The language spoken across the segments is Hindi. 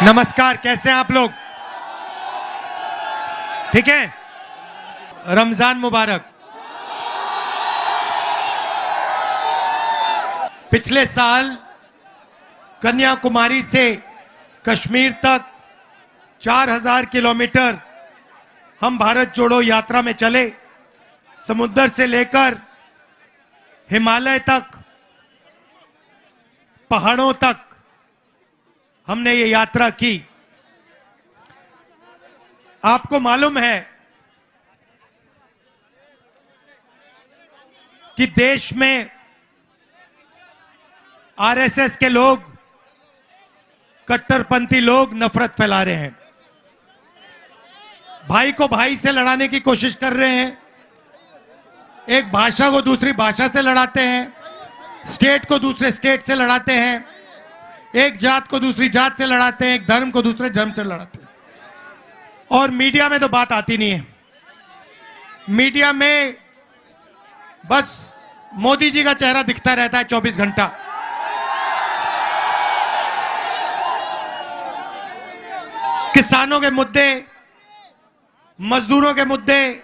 नमस्कार, कैसे हैं आप लोग? ठीक है। रमजान मुबारक। पिछले साल कन्याकुमारी से कश्मीर तक 4000 किलोमीटर हम भारत जोड़ो यात्रा में चले। समुद्र से लेकर हिमालय तक, पहाड़ों तक हमने ये यात्रा की। आपको मालूम है कि देश में आरएसएस के लोग, कट्टरपंथी लोग नफरत फैला रहे हैं, भाई को भाई से लड़ाने की कोशिश कर रहे हैं, एक भाषा को दूसरी भाषा से लड़ाते हैं, स्टेट को दूसरे स्टेट से लड़ाते हैं, एक जात को दूसरी जात से लड़ाते हैं, एक धर्म को दूसरे धर्म से लड़ाते हैं। और मीडिया में तो बात आती नहीं है। मीडिया में बस मोदी जी का चेहरा दिखता रहता है 24 घंटा। किसानों के मुद्दे, मजदूरों के मुद्दे,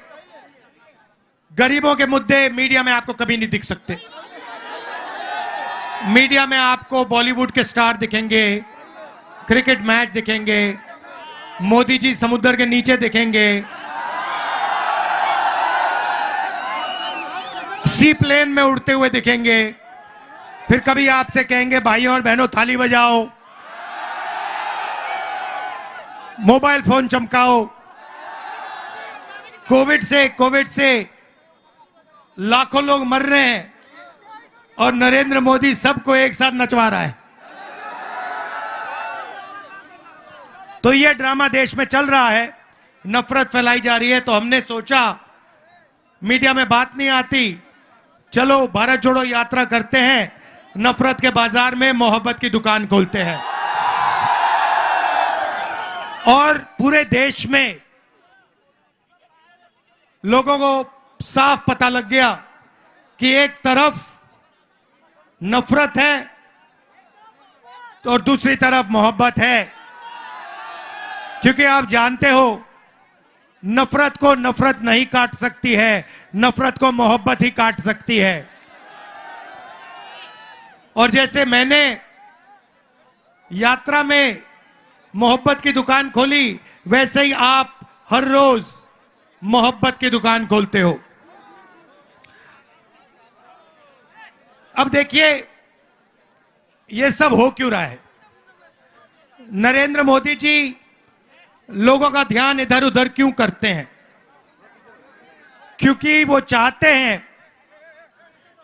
गरीबों के मुद्दे मीडिया में आपको कभी नहीं दिख सकते। मीडिया में आपको बॉलीवुड के स्टार दिखेंगे, क्रिकेट मैच दिखेंगे, मोदी जी समुद्र के नीचे दिखेंगे, सी प्लेन में उड़ते हुए दिखेंगे, फिर कभी आपसे कहेंगे भाइयों और बहनों थाली बजाओ, मोबाइल फोन चमकाओ। कोविड से लाखों लोग मर रहे हैं और नरेंद्र मोदी सबको एक साथ नचवा रहा है। तो यह ड्रामा देश में चल रहा है, नफरत फैलाई जा रही है। तो हमने सोचा मीडिया में बात नहीं आती, चलो भारत जोड़ो यात्रा करते हैं, नफरत के बाजार में मोहब्बत की दुकान खोलते हैं। और पूरे देश में लोगों को साफ पता लग गया कि एक तरफ नफरत है और दूसरी तरफ मोहब्बत है। क्योंकि आप जानते हो, नफरत को नफरत नहीं काट सकती है, नफरत को मोहब्बत ही काट सकती है। और जैसे मैंने यात्रा में मोहब्बत की दुकान खोली, वैसे ही आप हर रोज मोहब्बत की दुकान खोलते हो। अब देखिए ये सब हो क्यों रहा है। नरेंद्र मोदी जी लोगों का ध्यान इधर उधर क्यों करते हैं? क्योंकि वो चाहते हैं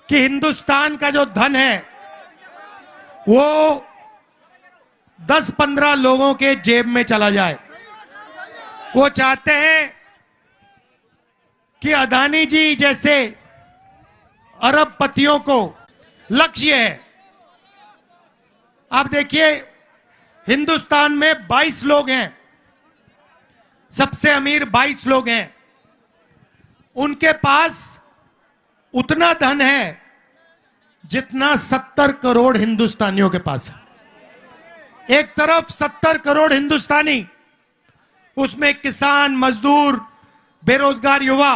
कि हिंदुस्तान का जो धन है वो 10-15 लोगों के जेब में चला जाए। वो चाहते हैं कि अदानी जी जैसे अरबपतियों को लक्ष्य है। आप देखिए हिंदुस्तान में 22 लोग हैं, सबसे अमीर 22 लोग हैं। उनके पास उतना धन है जितना 70 करोड़ हिंदुस्तानियों के पास है। एक तरफ 70 करोड़ हिंदुस्तानी, उसमें किसान, मजदूर, बेरोजगार युवा,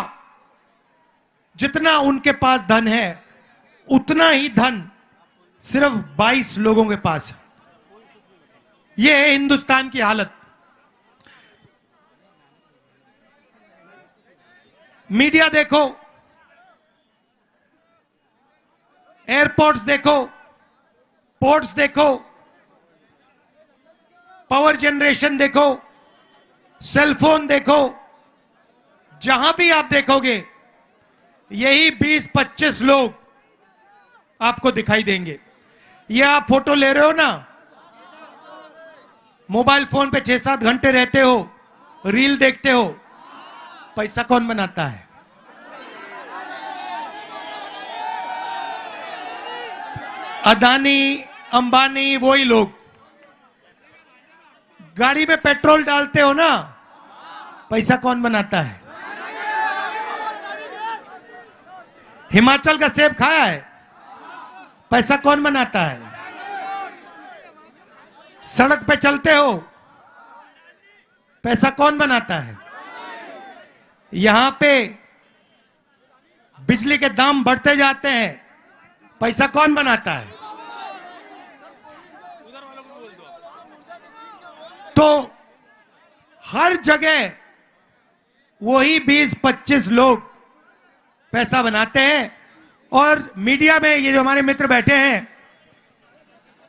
जितना उनके पास धन है उतना ही धन सिर्फ 22 लोगों के पास है। यह है हिंदुस्तान की हालत। मीडिया देखो, एयरपोर्ट्स देखो, पोर्ट्स देखो, पावर जनरेशन देखो, सेलफोन देखो, जहां भी आप देखोगे यही 20-25 लोग आपको दिखाई देंगे। ये आप फोटो ले रहे हो ना, मोबाइल फोन पे 6-7 घंटे रहते हो, रील देखते हो, पैसा कौन बनाता है? अदानी, अंबानी, वही लोग। गाड़ी में पेट्रोल डालते हो ना, पैसा कौन बनाता है? हिमाचल का सेब खाया है, पैसा कौन बनाता है? सड़क पे चलते हो, पैसा कौन बनाता है? यहां पे बिजली के दाम बढ़ते जाते हैं, पैसा कौन बनाता है? तो हर जगह वही 20-25 लोग पैसा बनाते हैं, और मीडिया में ये जो हमारे मित्र बैठे हैं,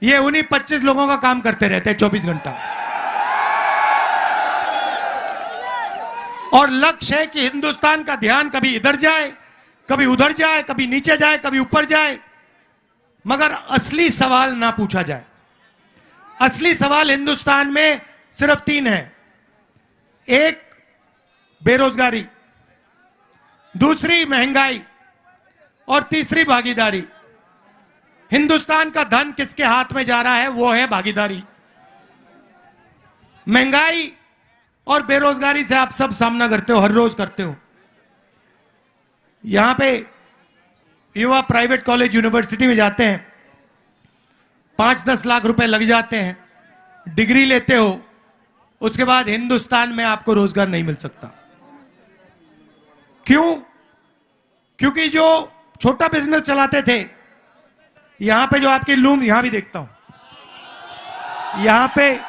ये उन्हीं 25 लोगों का काम करते रहते हैं 24 घंटा। और लक्ष्य है कि हिंदुस्तान का ध्यान कभी इधर जाए, कभी उधर जाए, कभी नीचे जाए, कभी ऊपर जाए, मगर असली सवाल ना पूछा जाए। असली सवाल हिंदुस्तान में सिर्फ 3 है। एक, बेरोजगारी, दूसरी महंगाई, और तीसरी भागीदारी। हिंदुस्तान का धन किसके हाथ में जा रहा है? वो है भागीदारी। महंगाई और बेरोजगारी से आप सब सामना करते हो, हर रोज करते हो। यहां पे युवा प्राइवेट कॉलेज यूनिवर्सिटी में जाते हैं, 5-10 लाख रुपए लग जाते हैं, डिग्री लेते हो, उसके बाद हिंदुस्तान में आपको रोजगार नहीं मिल सकता। क्यों? क्योंकि जो छोटा बिजनेस चलाते थे, यहां पे जो आपकी लूम, यहां भी देखता हूं, यहां पे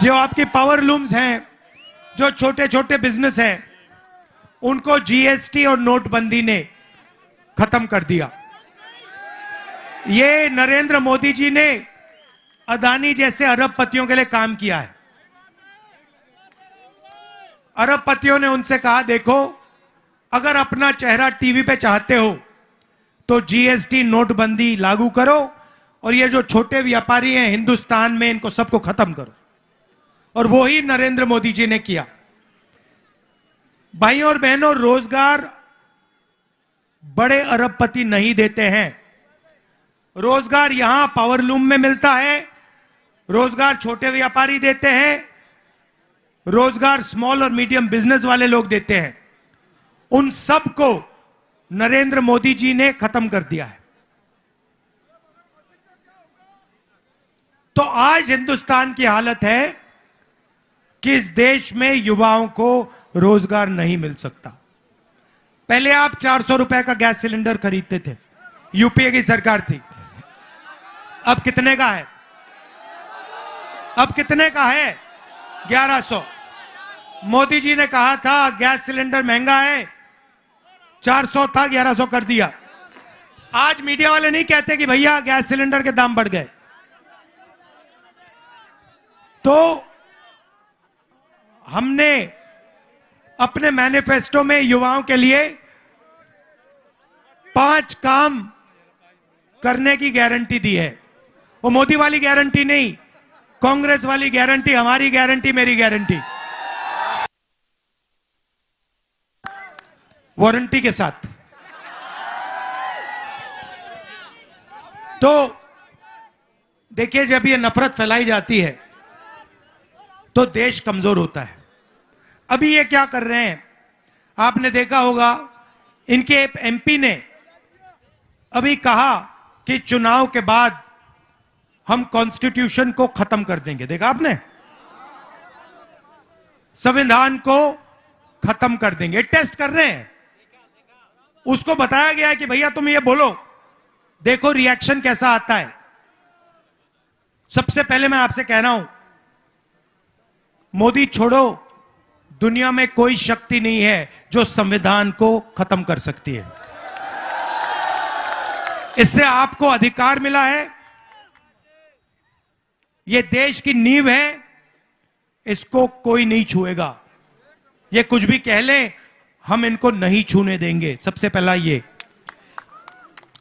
जो आपकी पावर लूम्स हैं, जो छोटे छोटे बिजनेस हैं, उनको जीएसटी और नोटबंदी ने खत्म कर दिया। ये नरेंद्र मोदी जी ने अदानी जैसे अरबपतियों के लिए काम किया है। अरबपतियों ने उनसे कहा, देखो अगर अपना चेहरा टीवी पे चाहते हो तो जीएसटी नोटबंदी लागू करो, और ये जो छोटे व्यापारी हैं हिंदुस्तान में, इनको सबको खत्म करो। और वो ही नरेंद्र मोदी जी ने किया। भाइयों और बहनों, रोजगार बड़े अरबपति नहीं देते हैं। रोजगार यहां पावरलूम में मिलता है, रोजगार छोटे व्यापारी देते हैं, रोजगार स्मॉल और मीडियम बिजनेस वाले लोग देते हैं। उन सब को नरेंद्र मोदी जी ने खत्म कर दिया है। तो आज हिंदुस्तान की हालत है कि इस देश में युवाओं को रोजगार नहीं मिल सकता। पहले आप 400 रुपए का गैस सिलेंडर खरीदते थे, यूपीए की सरकार थी। अब कितने का है? अब कितने का है? 1100। मोदी जी ने कहा था गैस सिलेंडर महंगा है, 400 था, 1100 कर दिया। आज मीडिया वाले नहीं कहते कि भैया गैस सिलेंडर के दाम बढ़ गए। तो हमने अपने मैनिफेस्टो में युवाओं के लिए 5 काम करने की गारंटी दी है। वो मोदी वाली गारंटी नहीं, कांग्रेस वाली गारंटी, हमारी गारंटी, मेरी गारंटी, वारंटी के साथ। तो देखिए, जब ये नफरत फैलाई जाती है तो देश कमजोर होता है। अभी ये क्या कर रहे हैं, आपने देखा होगा, इनके एमपी ने अभी कहा कि चुनाव के बाद हम कॉन्स्टिट्यूशन को खत्म कर देंगे। देखा आपने? संविधान को खत्म कर देंगे। टेस्ट कर रहे हैं। उसको बताया गया है कि भैया तुम ये बोलो, देखो रिएक्शन कैसा आता है। सबसे पहले मैं आपसे कह रहा हूं, मोदी छोड़ो, दुनिया में कोई शक्ति नहीं है जो संविधान को खत्म कर सकती है। इससे आपको अधिकार मिला है, यह देश की नींव है, इसको कोई नहीं छुएगा। ये कुछ भी कह लें, हम इनको नहीं छूने देंगे। सबसे पहला ये।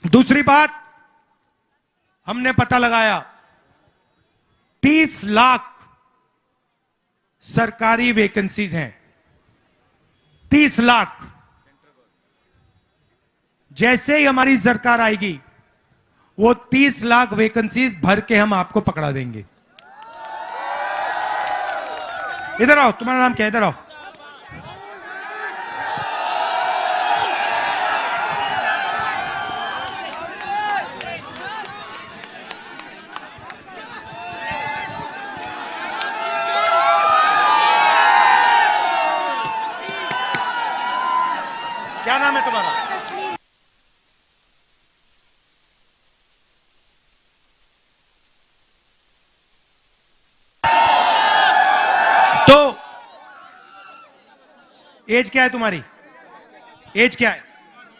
दूसरी बात, हमने पता लगाया 30 लाख सरकारी वैकेंसीज हैं। 30 लाख। जैसे ही हमारी सरकार आएगी, वो 30 लाख वैकेंसीज भर के हम आपको पकड़ा देंगे। इधर आओ, तुम्हारा नाम क्या है? इधर आओ। क्या नाम है तुम्हारा? तस्लीम। तो एज क्या है तुम्हारी? एज क्या है?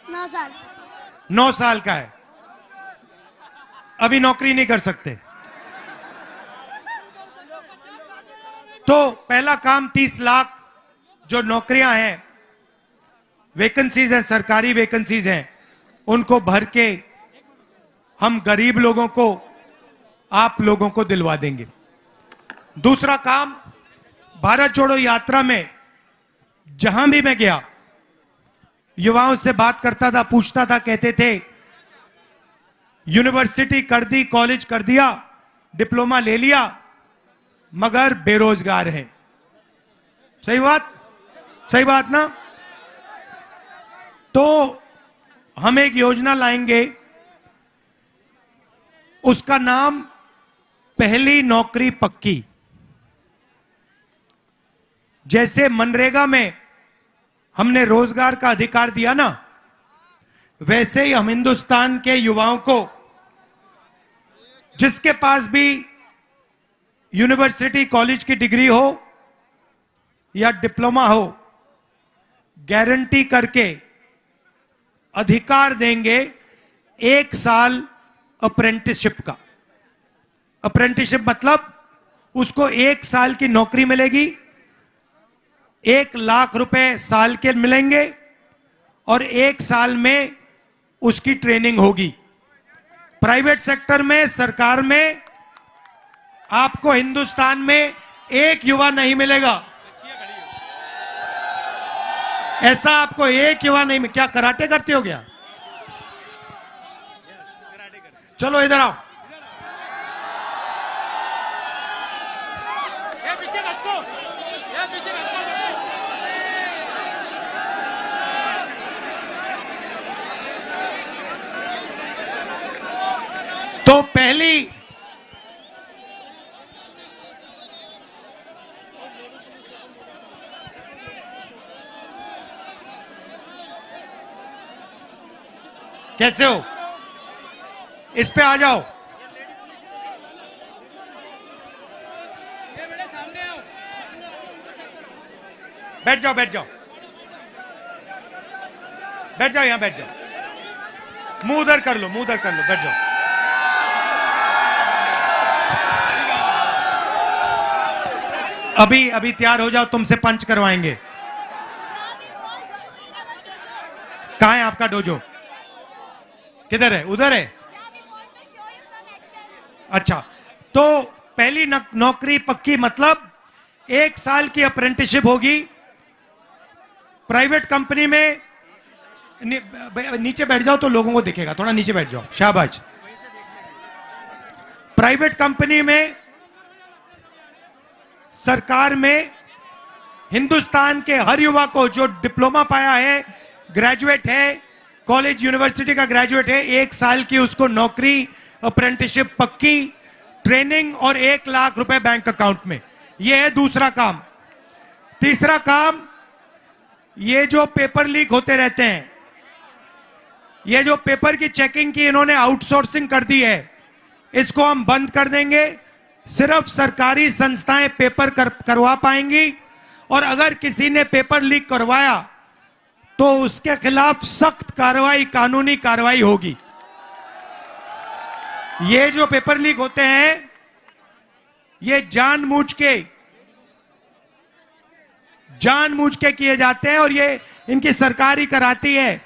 9 साल। 9 साल का है, अभी नौकरी नहीं कर सकते। तो पहला काम 30 लाख जो नौकरियां हैं, वैकेंसीज हैं, सरकारी वैकेंसीज हैं, उनको भर के हम गरीब लोगों को, आप लोगों को दिलवा देंगे। दूसरा काम, भारत जोड़ो यात्रा में जहां भी मैं गया, युवाओं से बात करता था, पूछता था, कहते थे यूनिवर्सिटी कर दी, कॉलेज कर दिया, डिप्लोमा ले लिया, मगर बेरोजगार हैं। सही बात, सही बात ना? तो हम एक योजना लाएंगे, उसका नाम पहली नौकरी पक्की। जैसे मनरेगा में हमने रोजगार का अधिकार दिया ना, वैसे ही हम हिंदुस्तान के युवाओं को, जिसके पास भी यूनिवर्सिटी कॉलेज की डिग्री हो या डिप्लोमा हो, गारंटी करके अधिकार देंगे 1 साल अप्रेंटिसशिप का। अप्रेंटिसशिप मतलब उसको 1 साल की नौकरी मिलेगी, 1 लाख रुपए साल के मिलेंगे और 1 साल में उसकी ट्रेनिंग होगी। प्राइवेट सेक्टर में, सरकार में आपको हिंदुस्तान में एक युवा नहीं मिलेगा। ऐसा आपको एक युवा नहीं मिलेगा। क्या कराटे करते हो क्या? चलो इधर आओ। तो पहली कैसे हो? इस पे आ जाओ। बैठ जाओ, बैठ जाओ, बैठ जाओ, यहां बैठ जाओ। मुंह उधर कर लो, मुंह उधर कर लो, बैठ जाओ। अभी तैयार हो जाओ, तुमसे पंच करवाएंगे। कहां है आपका डोजो? किधर है? उधर है। अच्छा, तो पहली नौकरी पक्की मतलब 1 साल की अप्रेंटिसशिप होगी प्राइवेट कंपनी में। नीचे बैठ जाओ तो लोगों को दिखेगा, थोड़ा नीचे बैठ जाओ, शाबाश। प्राइवेट कंपनी में, सरकार में, हिंदुस्तान के हर युवा को जो डिप्लोमा पाया है, ग्रेजुएट है, कॉलेज यूनिवर्सिटी का ग्रेजुएट है, 1 साल की उसको नौकरी, अप्रेंटिसशिप पक्की, ट्रेनिंग और 1 लाख रुपए बैंक अकाउंट में। यह है दूसरा काम। तीसरा काम, ये जो पेपर लीक होते रहते हैं, ये जो पेपर की चेकिंग की इन्होंने आउटसोर्सिंग कर दी है, इसको हम बंद कर देंगे। सिर्फ सरकारी संस्थाएं पेपर करवा पाएंगी और अगर किसी ने पेपर लीक करवाया तो उसके खिलाफ सख्त कार्रवाई, कानूनी कार्रवाई होगी। ये जो पेपर लीक होते हैं, ये जानबूझ के किए जाते हैं और ये इनकी सरकार ही कराती है,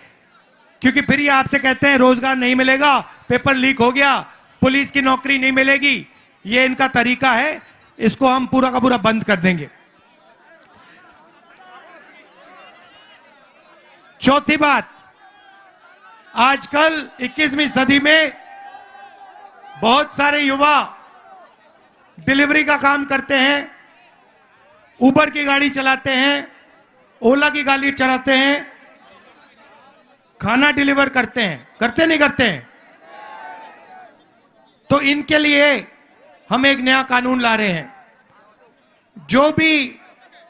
क्योंकि फिर ये आपसे कहते हैं रोजगार नहीं मिलेगा, पेपर लीक हो गया, पुलिस की नौकरी नहीं मिलेगी। ये इनका तरीका है, इसको हम पूरा का पूरा बंद कर देंगे। चौथी बात, आजकल 21वीं सदी में बहुत सारे युवा डिलीवरी का काम करते हैं, उबर की गाड़ी चलाते हैं, ओला की गाड़ी चलाते हैं, खाना डिलीवर करते हैं, करते नहीं करते हैं? तो इनके लिए हम एक नया कानून ला रहे हैं। जो भी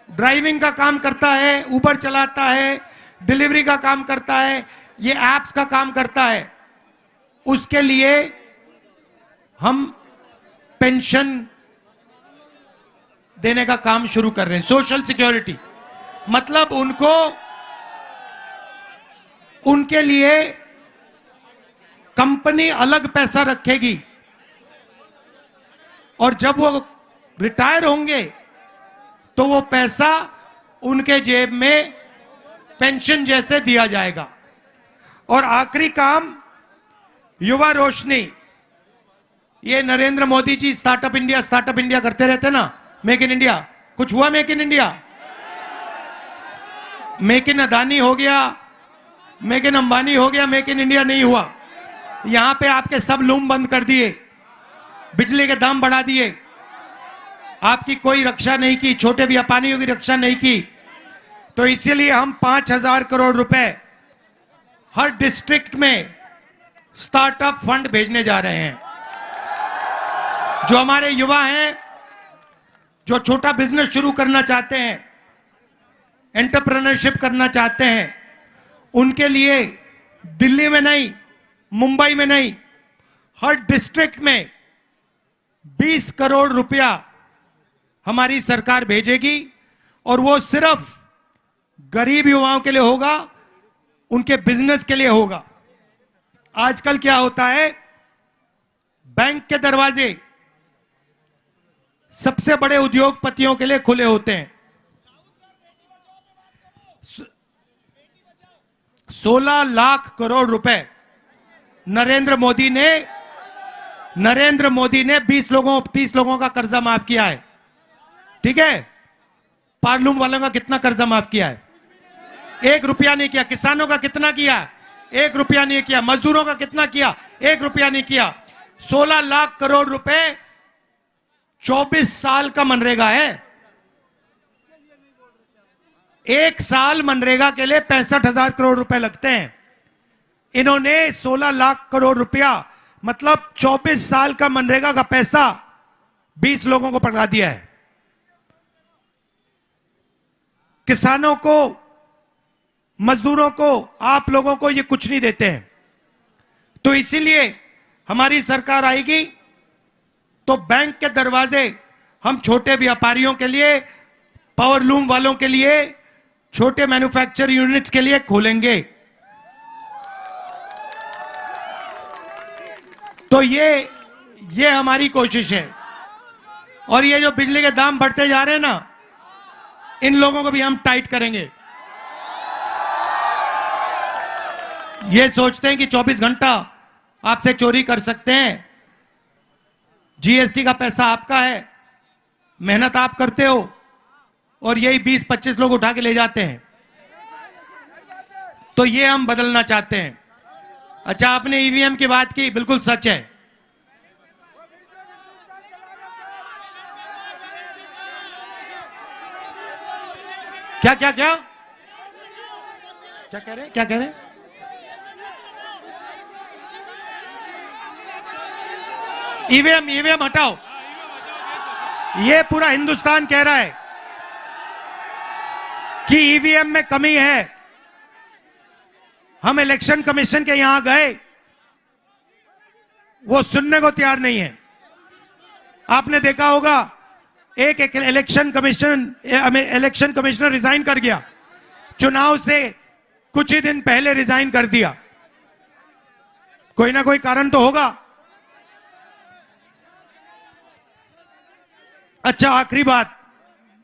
ड्राइविंग का काम करता है, उबर चलाता है, डिलीवरी का काम करता है, ये एप्स का काम करता है, उसके लिए हम पेंशन देने का काम शुरू कर रहे हैं। सोशल सिक्योरिटी मतलब उनके लिए कंपनी अलग पैसा रखेगी और जब वो रिटायर होंगे तो वो पैसा उनके जेब में पेंशन जैसे दिया जाएगा। और आखिरी काम युवा रोशनी, ये नरेंद्र मोदी जी स्टार्टअप इंडिया करते रहते ना, मेक इन इंडिया। कुछ हुआ make in India? Make in Adani हो गया, मेक इन अंबानी हो गया, मेक इन इंडिया नहीं हुआ। यहां पे आपके सब लूम बंद कर दिए, बिजली के दाम बढ़ा दिए, आपकी कोई रक्षा नहीं की, छोटे व्यापारियों की रक्षा नहीं की। तो इसीलिए हम 5,000 करोड़ रुपए हर डिस्ट्रिक्ट में स्टार्टअप फंड भेजने जा रहे हैं। जो हमारे युवा हैं, जो छोटा बिजनेस शुरू करना चाहते हैं, एंटरप्रेन्योरशिप करना चाहते हैं, उनके लिए दिल्ली में नहीं, मुंबई में नहीं, हर डिस्ट्रिक्ट में 20 करोड़ रुपया हमारी सरकार भेजेगी और वो सिर्फ गरीब युवाओं के लिए होगा, उनके बिजनेस के लिए होगा। आजकल क्या होता है, बैंक के दरवाजे सबसे बड़े उद्योगपतियों के लिए खुले होते हैं। 16 लाख करोड़ रुपए नरेंद्र मोदी ने 30 लोगों का कर्जा माफ किया है। ठीक है, पार्लूम वालों का कितना कर्जा माफ किया है? 1 रुपया नहीं किया। किसानों का कितना किया? 1 रुपया नहीं किया। मजदूरों का कितना किया? 1 रुपया नहीं किया। 16 लाख करोड़ रुपए 24 साल का मनरेगा है। 1 साल मनरेगा के लिए 65,000 करोड़ रुपए लगते हैं। इन्होंने 16 लाख करोड़ रुपया मतलब 24 साल का मनरेगा का पैसा 20 लोगों को पकड़ा दिया है। किसानों को, मजदूरों को, आप लोगों को ये कुछ नहीं देते हैं। तो इसीलिए हमारी सरकार आएगी तो बैंक के दरवाजे हम छोटे व्यापारियों के लिए, पावरलूम वालों के लिए, छोटे मैन्युफैक्चर यूनिट्स के लिए खोलेंगे। तो ये हमारी कोशिश है। और ये जो बिजली के दाम बढ़ते जा रहे हैं ना, इन लोगों को भी हम टाइट करेंगे। ये सोचते हैं कि 24 घंटा आपसे चोरी कर सकते हैं। जीएसटी का पैसा आपका है, मेहनत आप करते हो और यही 20-25 लोग उठा के ले जाते हैं। तो ये हम बदलना चाहते हैं। अच्छा, आपने ईवीएम की बात की, बिल्कुल सच है। क्या क्या क्या क्या कह रहे? ईवीएम हटाओ। ये पूरा हिंदुस्तान कह रहा है कि ईवीएम में कमी है। हम इलेक्शन कमीशन के यहां गए, वो सुनने को तैयार नहीं है। आपने देखा होगा, एक इलेक्शन कमिश्नर रिजाइन कर गया, चुनाव से कुछ ही दिन पहले रिजाइन कर दिया। कोई ना कोई कारण तो होगा। अच्छा, आखिरी बात,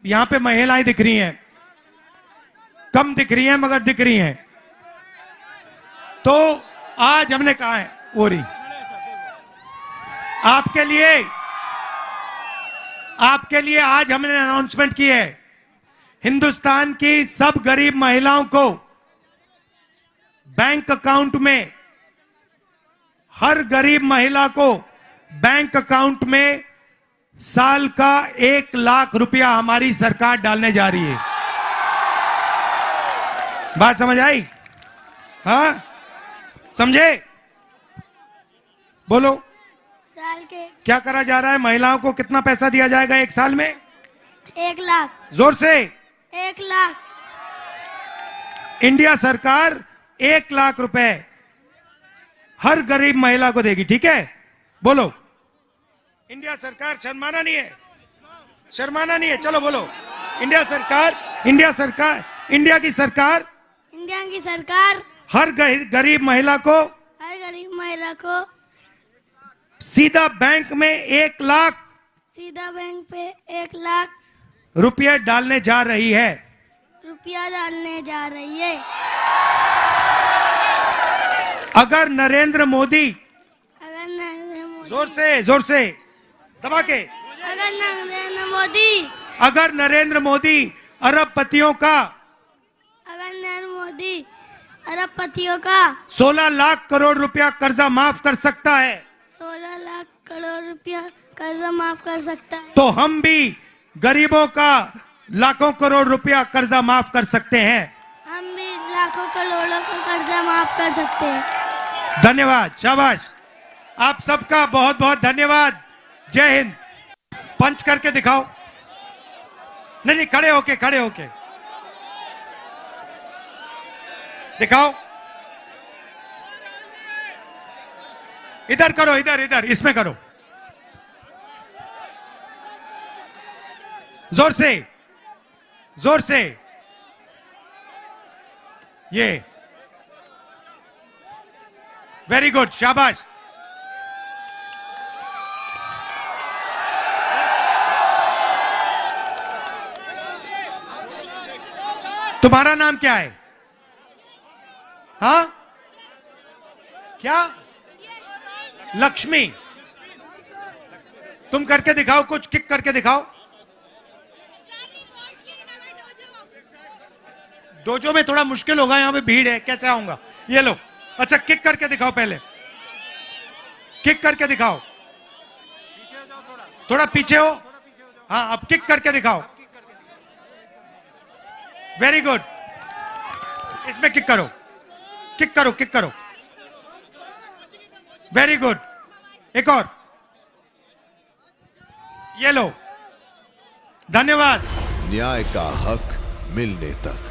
यहां पे महिलाएं दिख रही हैं, कम दिख रही हैं मगर दिख रही हैं। तो आज हमने कहा है, ओरी आपके लिए आज हमने अनाउंसमेंट की है, हिंदुस्तान की सब गरीब महिलाओं को बैंक अकाउंट में, हर गरीब महिला को बैंक अकाउंट में साल का 1 लाख रुपया हमारी सरकार डालने जा रही है। बात समझ आई? हाँ, समझे? बोलो। साल के क्या करा जा रहा है? महिलाओं को कितना पैसा दिया जाएगा 1 साल में? 1 लाख। जोर से। 1 लाख। इंडिया सरकार 1 लाख रुपए हर गरीब महिला को देगी, ठीक है? बोलो, इंडिया सरकार, शर्माना नहीं है, शर्माना नहीं है, चलो बोलो, इंडिया सरकार, इंडिया सरकार, इंडिया की सरकार हर गरीब महिला को सीधा बैंक में 1 लाख रुपये डालने जा रही है। अगर नरेंद्र मोदी, जोर से दबा के, अगर नरेंद्र मोदी अरबपतियों का 16 लाख करोड़ रुपया कर्जा माफ कर सकता है, 16 लाख करोड़ रुपया कर्जा माफ कर सकता है, तो हम भी गरीबों का लाखों करोड़ रुपया कर्जा माफ कर सकते हैं। हम भी लाखों करोड़ों का कर्जा माफ कर सकते हैं। धन्यवाद, शाबाश, आप सबका बहुत बहुत धन्यवाद। जय हिंद। पंच करके दिखाओ। नहीं, खड़े होके दिखाओ। इधर करो, इधर इसमें करो, जोर से ये, वेरी गुड, शाबाश। तुम्हारा नाम क्या है? हाँ, क्या? लक्ष्मी। तुम करके दिखाओ, कुछ किक करके दिखाओ। डोजो में थोड़ा मुश्किल होगा, यहां पे भीड़ है, कैसे आऊंगा? ये लो, अच्छा किक करके दिखाओ, पहले किक करके दिखाओ। थोड़ा पीछे हो, हाँ, अब किक करके दिखाओ। वेरी गुड, इसमें किक करो, किक करो। वेरी गुड, एक और, ये लो, धन्यवाद। न्याय का हक मिलने तक।